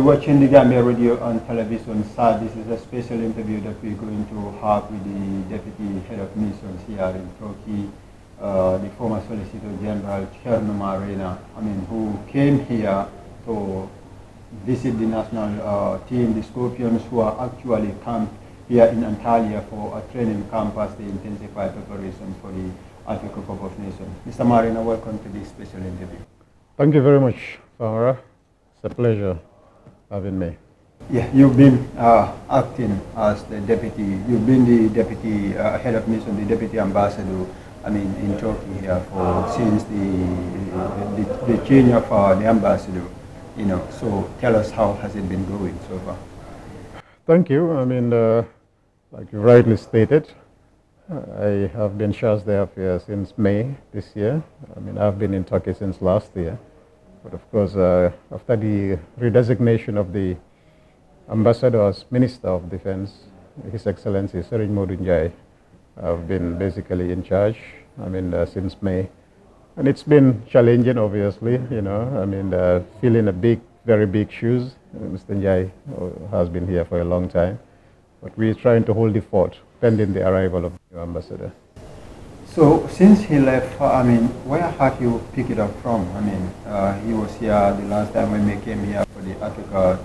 You're watching the Gambia Radio and Television. Sir, this is a special interview that we're going to have with the Deputy Head of Missions here in Turkey, the former Solicitor General Cherno Marina, who came here to visit the national team, the Scorpions, who are actually camped here in Antalya for a training camp as they intensify preparation for the Africa Cup of Nations. Mr. Marina, welcome to this special interview. Thank you very much, Farah. It's a pleasure having me. Yeah, you've been acting as the deputy. You've been the deputy head of mission, the deputy ambassador. In Turkey here since the change of the ambassador. So tell us, how has it been going so far? Thank you. Like you rightly stated, I have been chargé d'affaires since May this year. I've been in Turkey since last year. But of course, after the redesignation of the ambassador as Minister of Defense, His Excellency Serigne Modou Ndiaye, I've been basically in charge, since May. And it's been challenging, obviously, filling very big shoes. Mr. Ndiaye has been here for a long time. But we're trying to hold the fort pending the arrival of the new ambassador. So since he left, where have you picked it up from? He was here the last time when we came here for the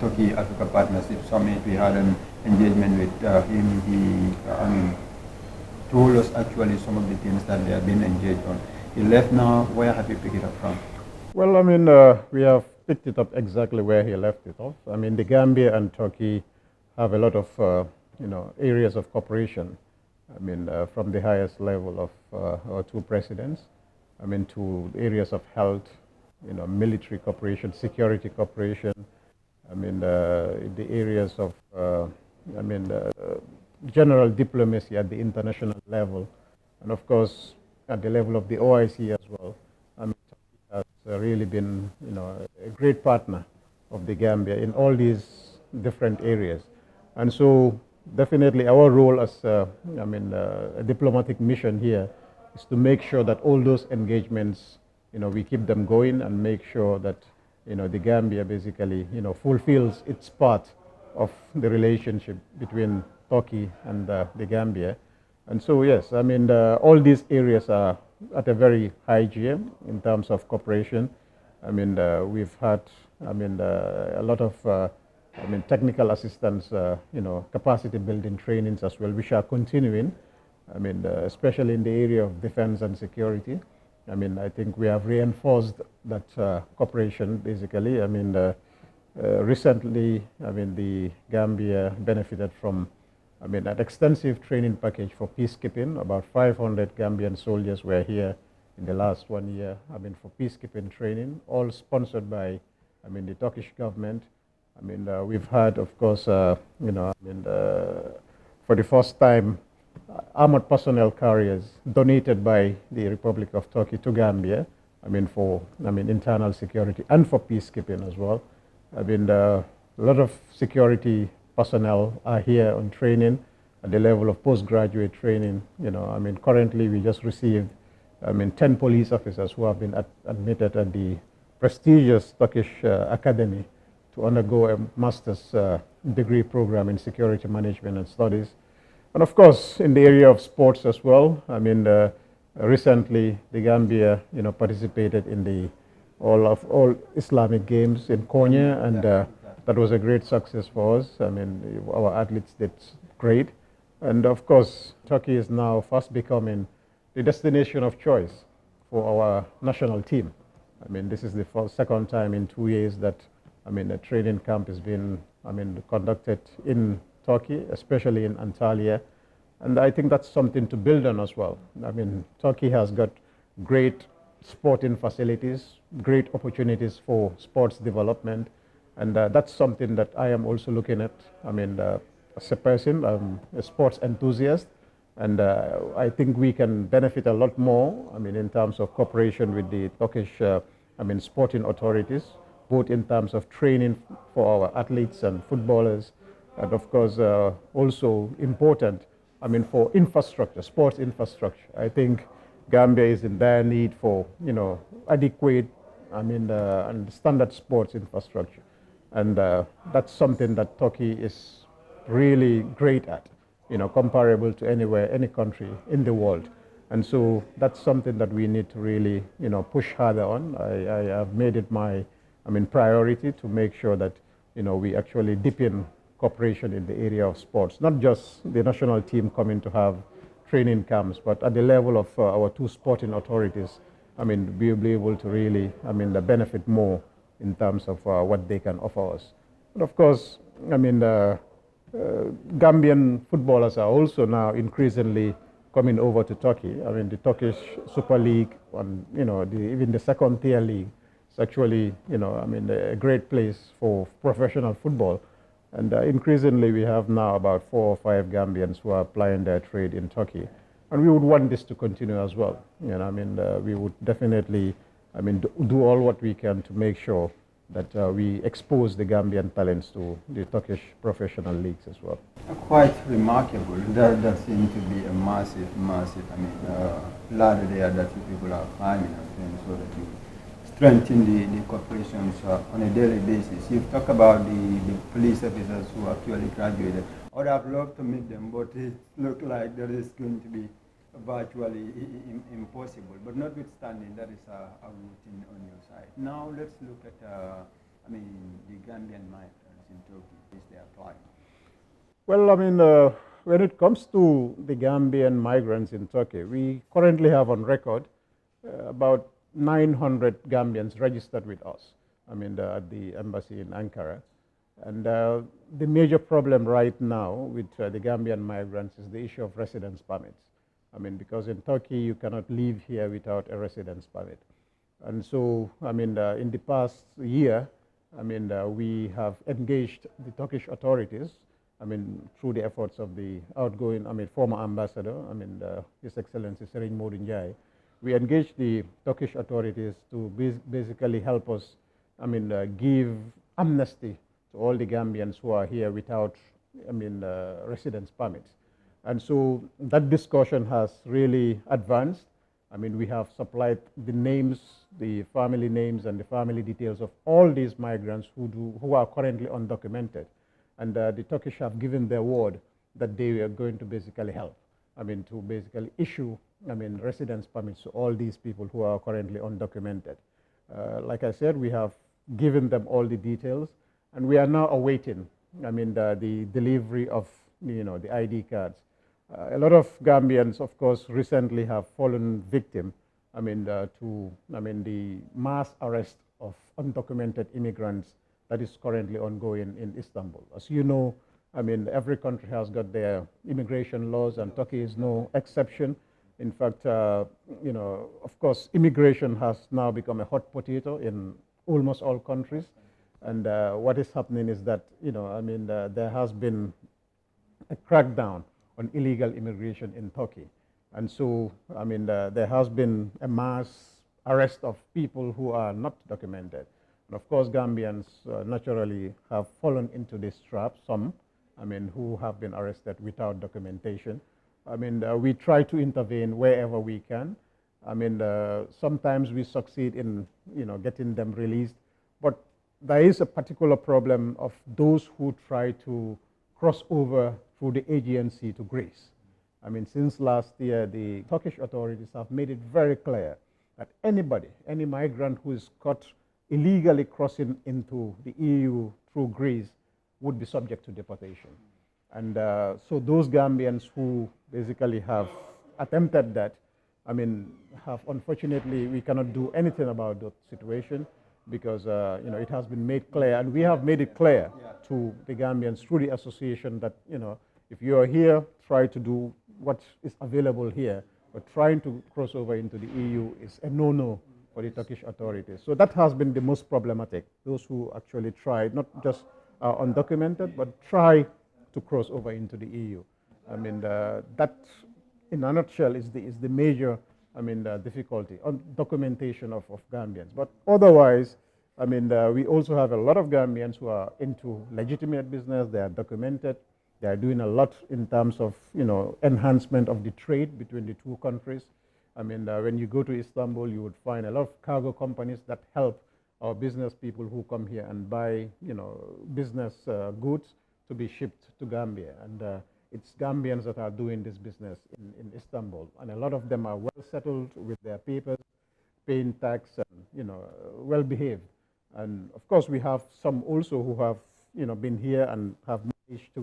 Turkey-Africa Partnership Summit. We had an engagement with him. He told us actually some of the things that they have been engaged on. He left now. Where have you picked it up from? Well, we have picked it up exactly where he left it off. The Gambia and Turkey have a lot of, areas of cooperation. From the highest level of our two presidents, to areas of health, military cooperation, security cooperation, the areas of, general diplomacy at the international level, and of course, at the level of the OIC as well. Has really been, a great partner of the Gambia in all these different areas. And so, definitely our role as a diplomatic mission here is to make sure that all those engagements, we keep them going and make sure that, the Gambia basically, fulfills its part of the relationship between Turkey and the Gambia. And so, yes, all these areas are at a very high gear in terms of cooperation. We've had, a lot of technical assistance, capacity building trainings as well, which are continuing, especially in the area of defense and security. I think we have reinforced that cooperation, basically. Recently, the Gambia benefited from, an extensive training package for peacekeeping. About 500 Gambian soldiers were here in the last 1 year, for peacekeeping training, all sponsored by, the Turkish government. We've had, of course, for the first time, armored personnel carriers donated by the Republic of Turkey to Gambia, for, internal security and for peacekeeping as well. A lot of security personnel are here on training at the level of postgraduate training. Currently we just received, 10 police officers who have been admitted at the prestigious Turkish Academy to undergo a master's degree program in security management and studies. And of course, in the area of sports as well, recently the Gambia, participated in all Islamic games in Konya, and that was a great success for us. Our athletes did great. And of course, Turkey is now fast becoming the destination of choice for our national team. This is the second time in 2 years that a training camp has been, conducted in Turkey, especially in Antalya. And I think that's something to build on as well. Turkey has got great sporting facilities, great opportunities for sports development. And that's something that I am also looking at. As a person, I'm a sports enthusiast. And I think we can benefit a lot more, in terms of cooperation with the Turkish, sporting authorities, both in terms of training for our athletes and footballers, and of course also important, for infrastructure, sports infrastructure. I think Gambia is in dire need for, adequate, and standard sports infrastructure. And that's something that Turkey is really great at, comparable to anywhere, any country in the world. And so that's something that we need to really, push harder on. I have made it my, priority to make sure that, we actually deepen cooperation in the area of sports, not just the national team coming to have training camps, but at the level of our two sporting authorities, we'll be able to really, benefit more in terms of what they can offer us. But of course, Gambian footballers are also now increasingly coming over to Turkey. The Turkish Super League, and even the second tier league, is actually a great place for professional football. And increasingly, we have now about 4 or 5 Gambians who are applying their trade in Turkey, and we would want this to continue as well. We would definitely, do all what we can to make sure that we expose the Gambian talents to the Turkish professional leagues as well. Quite remarkable. That seems to be a massive, ladder there that you people are climbing, so that you strengthen the corporations on a daily basis. You've talked about the police officers who actually graduated. I would have loved to meet them, but it looks like that is going to be virtually impossible. But notwithstanding, that is a routine on your side. Now let's look at the Gambian migrants in Turkey. Is they applying? Well, when it comes to the Gambian migrants in Turkey, we currently have on record about 900 Gambians registered with us, at the embassy in Ankara. And the major problem right now with the Gambian migrants is the issue of residence permits. Because in Turkey, you cannot live here without a residence permit. And so, in the past year, we have engaged the Turkish authorities, through the efforts of the outgoing, former ambassador, His Excellency Serigne Modou Ndiaye. We engaged the Turkish authorities to basically help us, give amnesty to all the Gambians who are here without, residence permits. And so that discussion has really advanced. We have supplied the names, the family names, and the family details of all these migrants who are currently undocumented. And the Turkish have given their word that they are going to basically help. To basically issue, residence permits to all these people who are currently undocumented. Like I said, we have given them all the details, and we are now awaiting, the delivery of, the ID cards. A lot of Gambians, of course, recently have fallen victim, to, the mass arrest of undocumented immigrants that is currently ongoing in Istanbul. As you know, every country has got their immigration laws, and Turkey is no exception. In fact, of course, immigration has now become a hot potato in almost all countries. And what is happening is that, there has been a crackdown on illegal immigration in Turkey. And so, there has been a mass arrest of people who are not documented. And of course, Gambians naturally have fallen into this trap, some, who have been arrested without documentation. We try to intervene wherever we can. Sometimes we succeed in, getting them released, but there is a particular problem of those who try to cross over through the Aegean Sea to Greece. Since last year, the Turkish authorities have made it very clear that anybody, any migrant who is caught illegally crossing into the EU through Greece would be subject to deportation. And so those Gambians who basically have attempted that, have unfortunately, we cannot do anything about that situation because, it has been made clear, and we have made it clear to the Gambians through the association that, if you are here, try to do what is available here, but trying to cross over into the EU is a no-no for the Turkish authorities. So that has been the most problematic, those who actually try, not just undocumented, but try to cross over into the EU. That, in a nutshell, is the major, difficulty on documentation of Gambians. But otherwise, we also have a lot of Gambians who are into legitimate business. They are documented. They are doing a lot in terms of, enhancement of the trade between the two countries. When you go to Istanbul, you would find a lot of cargo companies that help, our business people who come here and buy, business goods to be shipped to Gambia. And it's Gambians that are doing this business in Istanbul. And a lot of them are well settled with their papers, paying tax and, well behaved. And of course, we have some also who have, been here and have managed to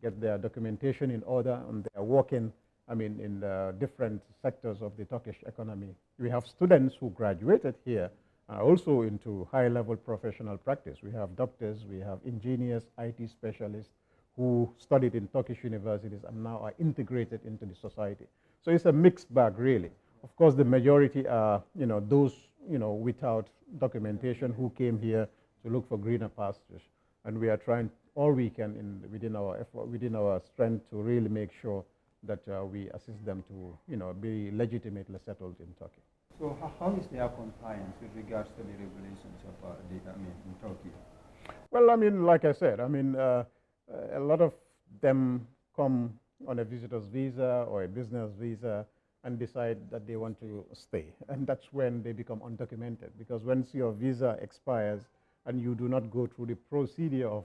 get their documentation in order, and they are working, in the different sectors of the Turkish economy. We have students who graduated here also into high-level professional practice. We have doctors, we have engineers, IT specialists who studied in Turkish universities and now are integrated into the society. So it's a mixed bag, really. Of course, the majority are, those, without documentation who came here to look for greener pastures. And we are trying all we can within our effort, within our strength, to really make sure that we assist them to, be legitimately settled in Turkey. So how is their compliance with regards to the regulations of in Turkey? Well, like I said, a lot of them come on a visitor's visa or a business visa and decide that they want to stay. And that's when they become undocumented, because once your visa expires and you do not go through the procedure of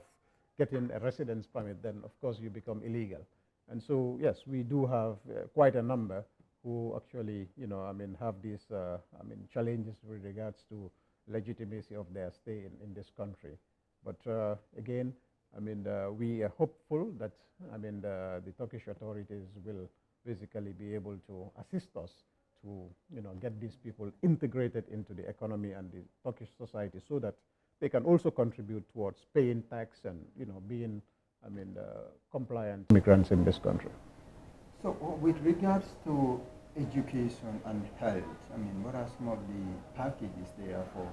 getting a residence permit, then of course you become illegal. And so, yes, we do have quite a number who actually, have these, challenges with regards to legitimacy of their stay in this country. But again, we are hopeful that, the Turkish authorities will basically be able to assist us to, get these people integrated into the economy and the Turkish society, so that they can also contribute towards paying tax and, being, compliant migrants in this country. So with regards to education and health, what are some of the packages there for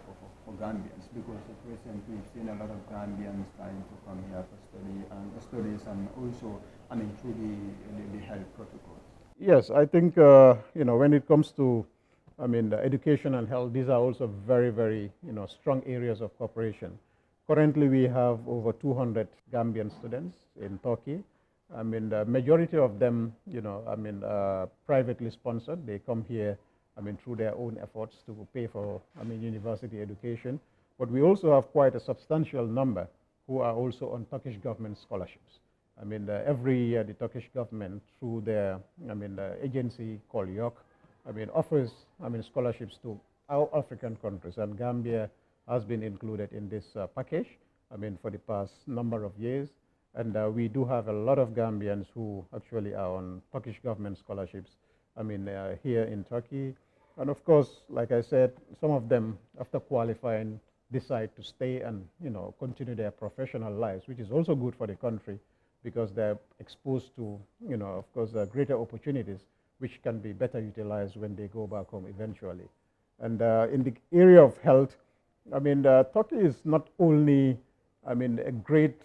Gambians? Because at present we've seen a lot of Gambians trying to come here for studies and also, through the health protocols. Yes, I think, when it comes to, the education and health, these are also very, very, strong areas of cooperation. Currently, we have over 200 Gambian students in Turkey. The majority of them, privately sponsored. They come here, through their own efforts to pay for, university education. But we also have quite a substantial number who are also on Turkish government scholarships. Every year the Turkish government, through their, agency called YOK, offers, scholarships to our African countries, and Gambia has been included in this package, for the past number of years. And we do have a lot of Gambians who actually are on Turkish government scholarships, here in Turkey. And of course, like I said, some of them, after qualifying, decide to stay and, continue their professional lives, which is also good for the country, because they're exposed to, of course, greater opportunities, which can be better utilized when they go back home eventually. And in the area of health, Turkey is not only, a great,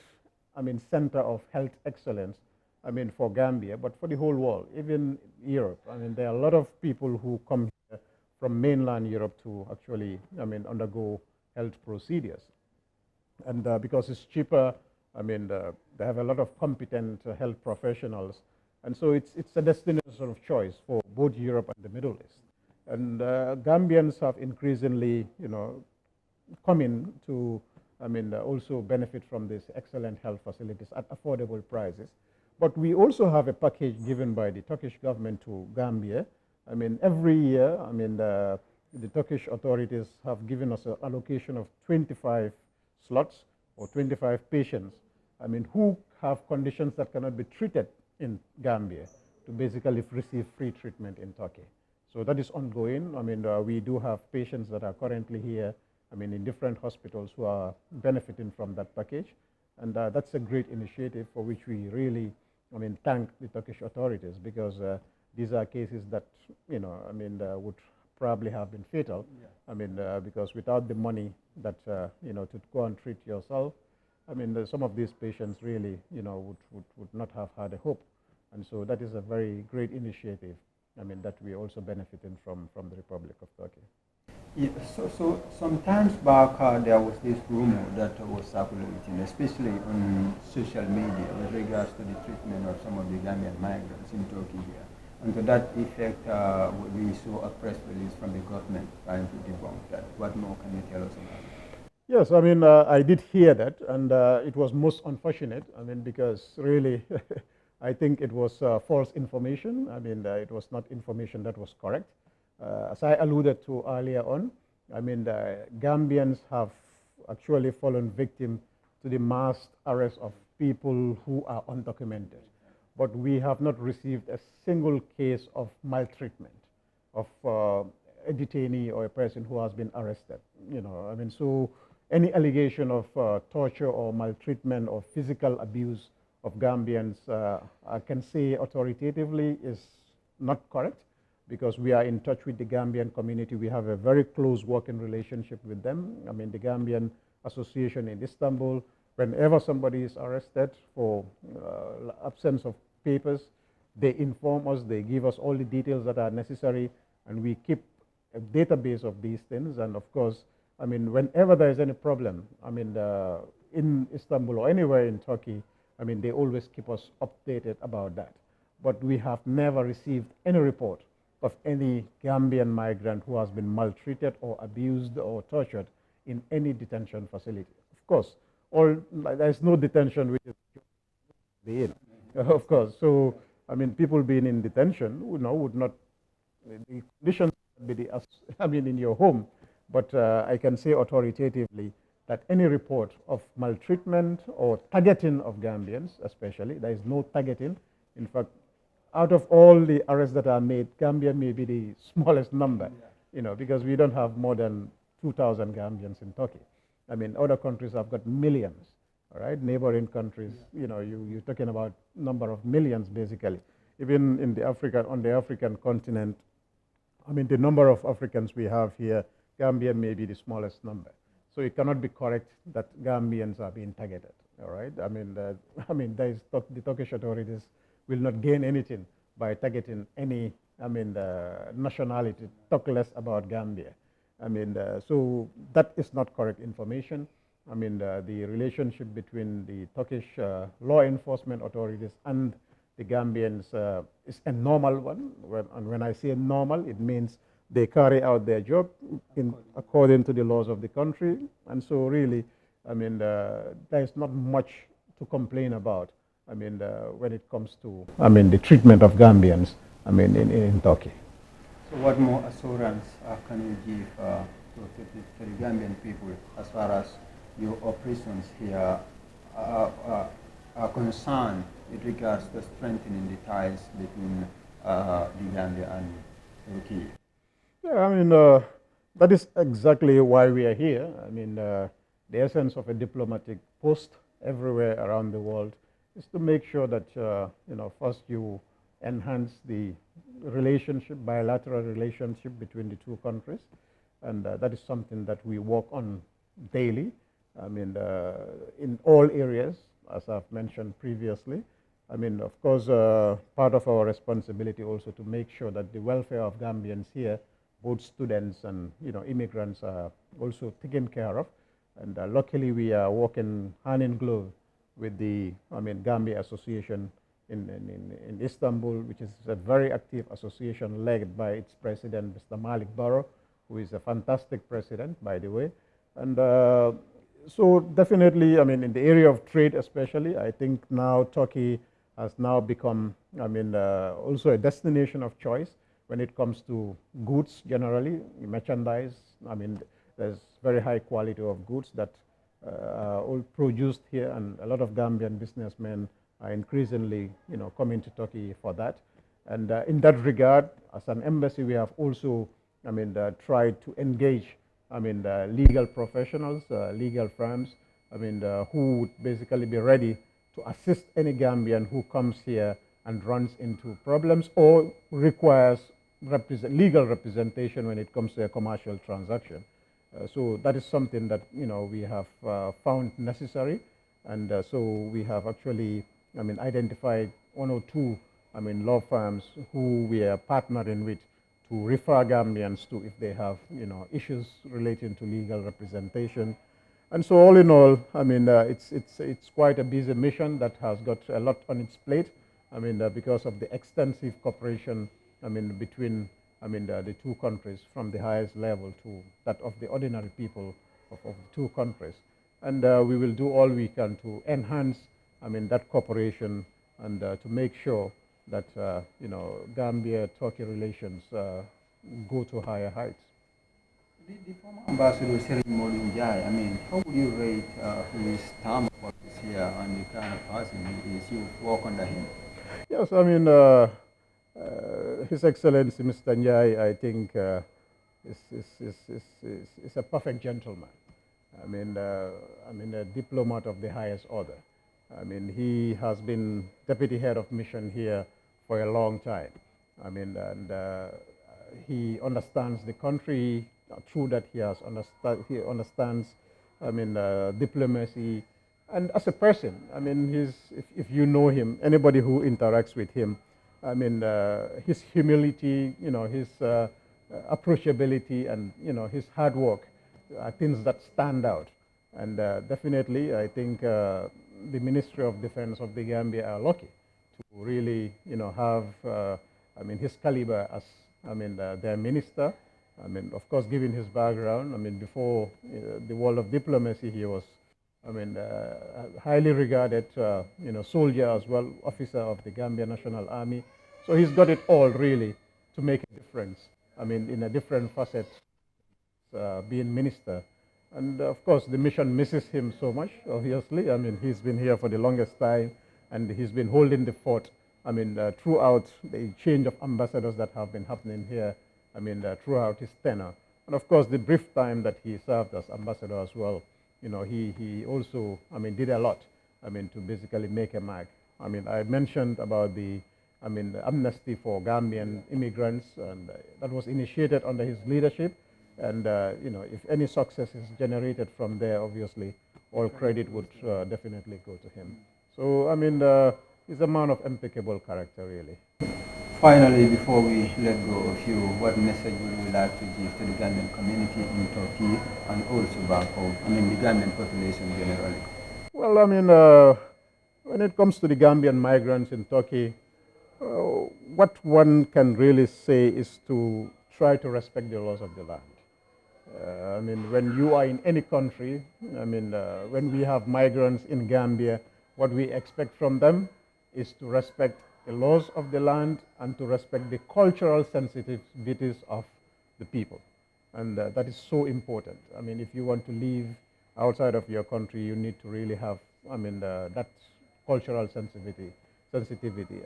center of health excellence, for Gambia, but for the whole world, even Europe. There are a lot of people who come here from mainland Europe to actually, undergo health procedures. And because it's cheaper, they have a lot of competent health professionals. And so it's a destination of choice for both Europe and the Middle East. And Gambians have increasingly, come in to, also benefit from these excellent health facilities at affordable prices. But we also have a package given by the Turkish government to Gambia. Every year, the Turkish authorities have given us an allocation of 25 slots or 25 patients, who have conditions that cannot be treated in Gambia, to basically receive free treatment in Turkey. So that is ongoing. We do have patients that are currently here, in different hospitals, who are benefiting from that package. And that's a great initiative for which we really, thank the Turkish authorities, because these are cases that, would probably have been fatal. Yeah. Because without the money that, to go and treat yourself, some of these patients really, would not have had a hope. And so that is a very great initiative, that we also benefiting from the Republic of Turkey. Yeah, so sometimes back there was this rumor that was circulating, especially on social media, with regards to the treatment of some of the Gambian migrants in Turkey here. And to that effect, we saw a press release from the government trying to debunk that. What more can you tell us about it? Yes, I mean, I did hear that, and it was most unfortunate. I mean, because really, I think it was false information. I mean, it was not information that was correct. As I alluded to earlier on, I mean, the Gambians have actually fallen victim to the mass arrest of people who are undocumented. But we have not received a single case of maltreatment of a detainee or a person who has been arrested. You know, I mean, so any allegation of torture or maltreatment or physical abuse of Gambians, I can say authoritatively, is not correct, because we are in touch with the Gambian community. We have a very close working relationship with them. I mean, the Gambian Association in Istanbul, whenever somebody is arrested for absence of papers, they inform us, they give us all the details that are necessary, and we keep a database of these things. And of course, I mean, whenever there is any problem, I mean, in Istanbul or anywhere in Turkey, I mean, they always keep us updated about that. But we have never received any report of any Gambian migrant who has been maltreated or abused or tortured in any detention facility. Of course, there's no detention which is be in, of course. So, I mean, people being in detention, would not, the conditions would be I mean, in your home. But I can say authoritatively that any report of maltreatment or targeting of Gambians, especially, there is no targeting. In fact, out of all the arrests that are made, Gambia may be the smallest number, because we don't have more than 2,000 Gambians in Turkey. I mean, other countries have got millions, all right? Neighboring countries, you're talking about number of millions, basically. Even in on the African continent, I mean, the number of Africans we have here, Gambia may be the smallest number. So it cannot be correct that Gambians are being targeted, all right? I mean, the Turkish authorities will not gain anything by targeting any, nationality, talk less about Gambia. I mean, so that is not correct information. I mean, the relationship between the Turkish law enforcement authorities and the Gambians is a normal one. And when I say normal, it means they carry out their job according to the laws of the country. And so really, I mean, there's not much to complain about. I mean, when it comes to, the treatment of Gambians, in Turkey. So what more assurance can you give to the Gambian people as far as your operations here are concerned with regards to strengthening the ties between the Gambia and Turkey? Yeah, I mean, that is exactly why we are here. I mean, the essence of a diplomatic post everywhere around the world is to make sure that, first you enhance the relationship, bilateral relationship between the two countries. And that is something that we work on daily. I mean, in all areas, as I've mentioned previously. I mean, of course, part of our responsibility also to make sure that the welfare of Gambians here, both students and, immigrants, are also taken care of. And luckily, we are working hand in glove with the, Gambia Association in Istanbul, which is a very active association led by its president, Mr. Malik Barrow, who is a fantastic president, by the way. And so definitely, in the area of trade especially, I think now Turkey has now become, also a destination of choice when it comes to goods generally, merchandise. There's very high quality of goods that are all produced here, and a lot of Gambian businessmen are increasingly, coming to Turkey for that. And in that regard, as an embassy, we have also, tried to engage, legal professionals, legal firms, who would basically be ready to assist any Gambian who comes here and runs into problems or requires legal representation when it comes to a commercial transaction. So that is something that, we have found necessary. And so we have actually, identified one or two, law firms who we are partnering with to refer Gambians to if they have, issues relating to legal representation. And so all in all, it's quite a busy mission that has got a lot on its plate. Because of the extensive cooperation, between, the two countries, from the highest level to that of the ordinary people, of the two countries. And we will do all we can to enhance, that cooperation and to make sure that, Gambia-Turkey relations go to higher heights. The former ambassador Serine Modou Jai, how would you rate his term of office here and the kind of person he is? You work under him? Yes, His Excellency Mr. Njai, I think, is a perfect gentleman. A diplomat of the highest order. He has been deputy head of mission here for a long time. He understands the country. Through that, he understands, diplomacy. And as a person, if you know him, anybody who interacts with him, his humility, his approachability, and his hard work are things that stand out. And definitely, I think the Ministry of Defense of the Gambia are lucky to really, have, his caliber as, their minister. Of course, given his background, before the world of diplomacy, he was, highly regarded, soldier as well, officer of the Gambia National Army. So he's got it all really to make a difference. In a different facet, being minister. And of course, the mission misses him so much, obviously. He's been here for the longest time, and he's been holding the fort, throughout the change of ambassadors that have been happening here, throughout his tenure. And of course, the brief time that he served as ambassador as well, he also, did a lot, to basically make a mark. I mentioned about the, amnesty for Gambian immigrants, and that was initiated under his leadership. And, if any success is generated from there, obviously, all credit would definitely go to him. So, he's a man of impeccable character, really. Finally, before we let go of you, what message would you like to give to the Gambian community in Turkey and also back home? The Gambian population generally. Well, when it comes to the Gambian migrants in Turkey, what one can really say is to try to respect the laws of the land. When you are in any country, when we have migrants in Gambia, what we expect from them is to respect the laws of the land and to respect the cultural sensitivities of the people. And that is so important. If you want to live outside of your country, you need to really have, that cultural sensitivity.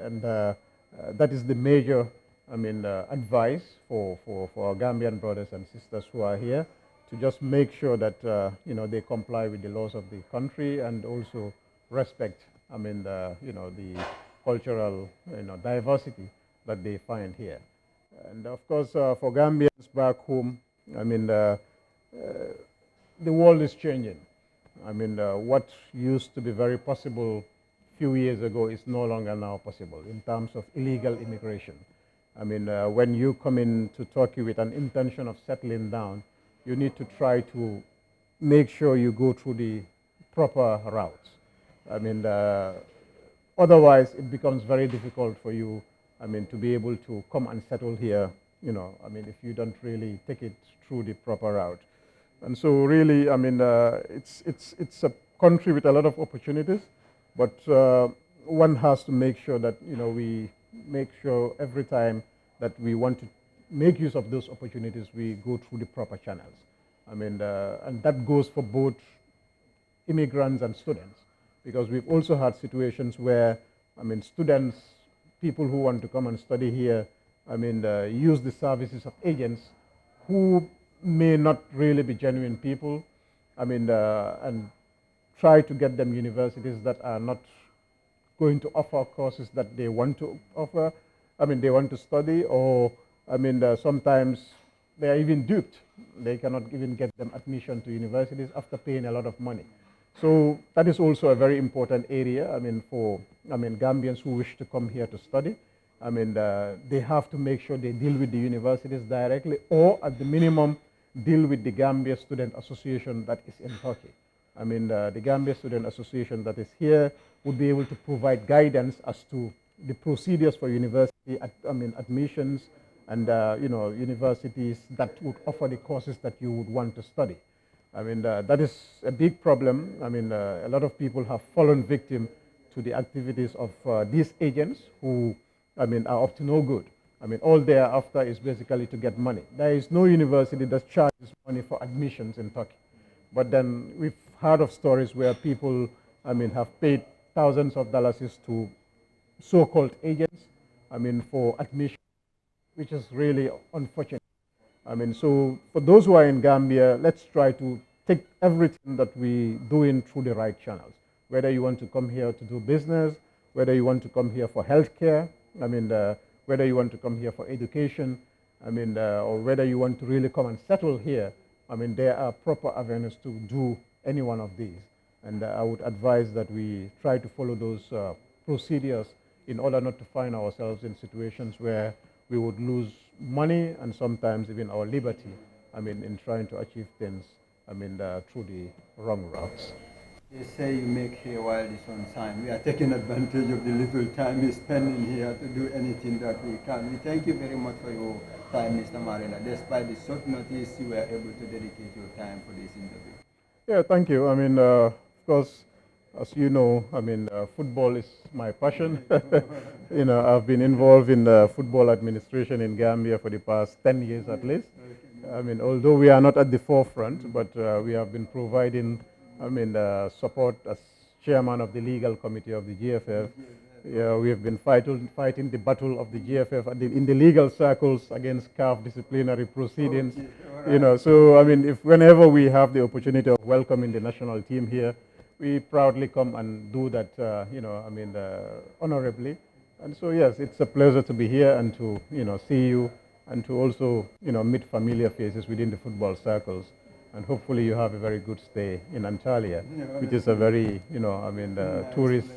And that is the major, advice for our Gambian brothers and sisters who are here, to just make sure that, they comply with the laws of the country and also respect, the cultural, diversity that they find here. And of course, for Gambians back home, the world is changing. What used to be very possible a few years ago is no longer now possible in terms of illegal immigration. When you come into Turkey with an intention of settling down, you need to try to make sure you go through the proper routes. Otherwise, it becomes very difficult for you, to be able to come and settle here, if you don't really take it through the proper route. And so really, it's a country with a lot of opportunities, but one has to make sure that, we make sure every time that we want to make use of those opportunities, we go through the proper channels. And that goes for both immigrants and students, because we've also had situations where, students, people who want to come and study here, use the services of agents who may not really be genuine people, and try to get them universities that are not going to offer courses that they want to offer. They want to study, or sometimes they are even duped. They cannot even get them admission to universities after paying a lot of money. So that is also a very important area. For Gambians who wish to come here to study, they have to make sure they deal with the universities directly, or at the minimum, deal with the Gambia Student Association that is in Turkey. The Gambia Student Association that is here would be able to provide guidance as to the procedures for university admissions, and universities that would offer the courses that you would want to study. I mean, that is a big problem. I mean, a lot of people have fallen victim to the activities of these agents who, I mean, are up to no good. I mean, all they are after is basically to get money. There is no university that charges money for admissions in Turkey. But then we've heard of stories where people, I mean, have paid thousands of dollars to so-called agents, I mean, for admission, which is really unfortunate. I mean, so for those who are in Gambia, let's try to take everything that we do in through the right channels. Whether you want to come here to do business, whether you want to come here for healthcare, I mean, whether you want to come here for education, I mean, or whether you want to really come and settle here, I mean, there are proper avenues to do any one of these. And I would advise that we try to follow those procedures in order not to find ourselves in situations where we would lose money and sometimes even our liberty, I mean, in trying to achieve things, I mean, through the wrong routes. They say you make hay while the sun shines. We are taking advantage of the little time we spend in here to do anything that we can. We thank you very much for your time, Mr. Marina. Despite the short notice, you were able to dedicate your time for this interview. Yeah, thank you. I mean, of course, as you know, I mean, football is my passion. You know, I've been involved in football administration in Gambia for the past 10 years at least. I mean, although we are not at the forefront, but we have been providing, I mean, support as chairman of the legal committee of the GFF. Yeah, we have been fighting the battle of the GFF in the legal circles against CAF disciplinary proceedings. You know, so I mean, if whenever we have the opportunity of welcoming the national team here, we proudly come and do that. You know, I mean, honorably. And so yes, it's a pleasure to be here and to see you and to also meet familiar faces within the football circles. And hopefully you have a very good stay in Antalya, which is a very I mean, tourist.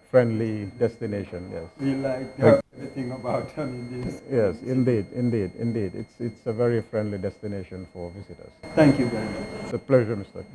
Friendly destination, yes. We like everything about this. Yes, indeed. It's a very friendly destination for visitors. Thank you very much. It's a pleasure, Mr.